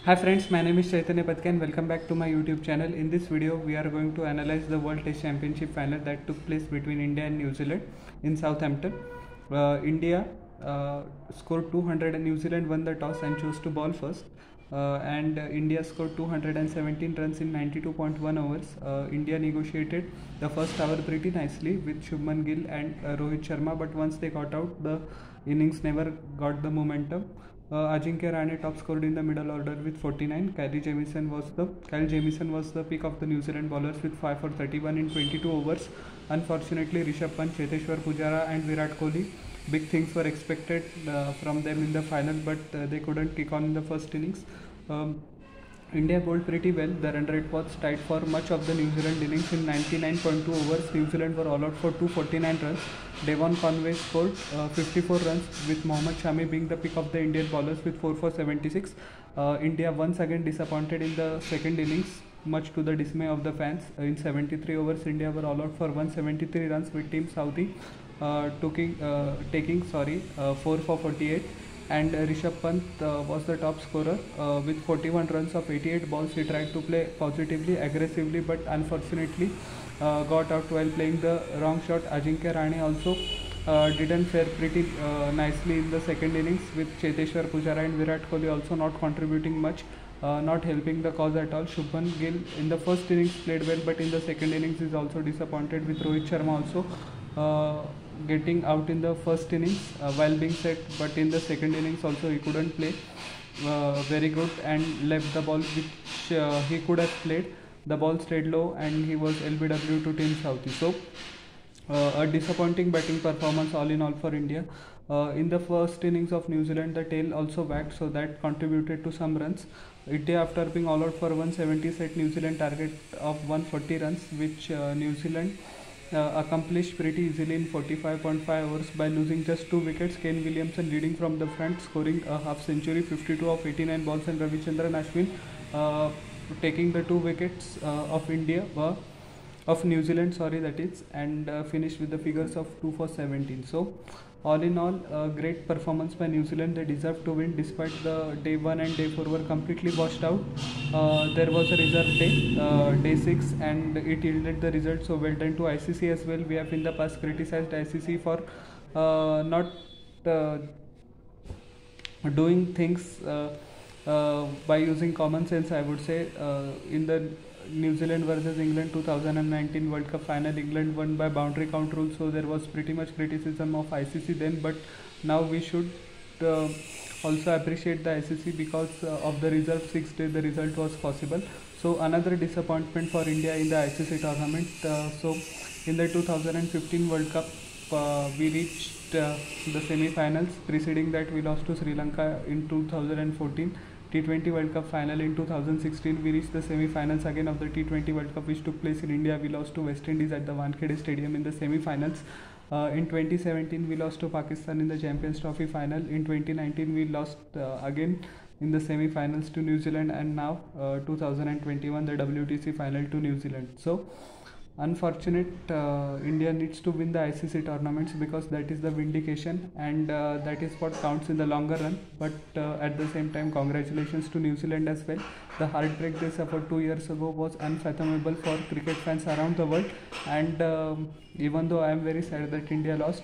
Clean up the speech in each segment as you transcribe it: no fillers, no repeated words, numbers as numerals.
Hi friends, my name is Chaitanya Patke and welcome back to my YouTube channel. In this video, we are going to analyze the World Test Championship final that took place between India and New Zealand in Southampton. India scored 200 and New Zealand won the toss and chose to ball first. India scored 217 runs in 92.1 overs. India negotiated the first hour pretty nicely with Shubman Gill and Rohit Sharma, but once they got out, the innings never got the momentum. Ajinkya Rahane top scored in the middle order with 49. Kyle Jamieson was the pick of the New Zealand bowlers with 5 for 31 in 22 overs. Unfortunately, Rishabh Pant, Cheteshwar Pujara and Virat Kohli, big things were expected from them in the final, but they couldn't kick on in the first innings. India bowled pretty well. The run rate was tight for much of the New Zealand innings. In 99.2 overs, New Zealand were all out for 249 runs. Devon Conway scored 54 runs, with Mohammad Shami being the pick of the Indian bowlers with 4 for 76. India once again disappointed in the second innings, much to the dismay of the fans. In 73 overs, India were all out for 173 runs, with Team Saudi taking 4 for 48. And Rishabh Pant was the top scorer with 41 runs of 88 balls. He tried to play positively, aggressively, but unfortunately got out while playing the wrong shot. Ajinkya Rahane also didn't fare pretty nicely in the second innings, with Cheteshwar Pujara and Virat Kohli also not contributing much, not helping the cause at all. Shubman Gill in the first innings played well, but in the second innings is also disappointed, with Rohit Sharma also getting out in the first innings while being set, but in the second innings also he couldn't play very good and left the ball which he could have played. The ball stayed low and he was LBW to Team Saudi. So a disappointing batting performance all in all for India. In the first innings of New Zealand, the tail also wagged, so that contributed to some runs. India, after being all out for 170, set New Zealand target of 140 runs, which New Zealand accomplished pretty easily in 45.5 overs by losing just 2 wickets. Kane Williamson leading from the front, scoring a half century, 52 of 89 balls, and Ravichandran Ashwin taking the 2 wickets of New Zealand, that is, and finished with the figures of 2 for 17. So all in all, a great performance by New Zealand. They deserved to win despite the day 1 and day 4 were completely washed out. There was a reserve day, day 6, and it yielded the result. So well done to ICC as well. We have in the past criticized ICC for not doing things by using common sense, I would say. In the New Zealand versus England 2019 World Cup final, England won by boundary count rule, so there was pretty much criticism of ICC then, but now we should also appreciate the ICC because of the reserve 6 day the result was possible. So another disappointment for India in the ICC tournament. So in the 2015 World Cup, we reached the semi-finals. Preceding that, we lost to Sri Lanka in 2014. T20 World Cup final in 2016, we reached the semi-finals again of the T20 World Cup, which took place in India. We lost to West Indies at the Wankhede Stadium in the semi-finals. In 2017, we lost to Pakistan in the Champions Trophy final. In 2019, we lost again in the semi-finals to New Zealand, and now 2021 the WTC final to New Zealand. So unfortunate, India needs to win the ICC tournaments because that is the vindication, and that is what counts in the longer run. But at the same time, congratulations to New Zealand as well. The heartbreak they suffered 2 years ago was unfathomable for cricket fans around the world, and even though I am very sad that India lost,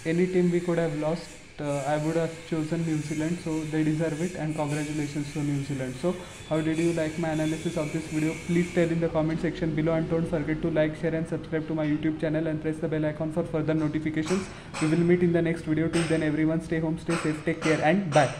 any team we could have lost, I would have chosen New Zealand, so they deserve it, and congratulations to New Zealand. So how did you like my analysis of this video? Please tell in the comment section below, and don't forget to like, share and subscribe to my YouTube channel and press the bell icon for further notifications. We will meet in the next video. Till then, everyone stay home, stay safe, take care, and bye.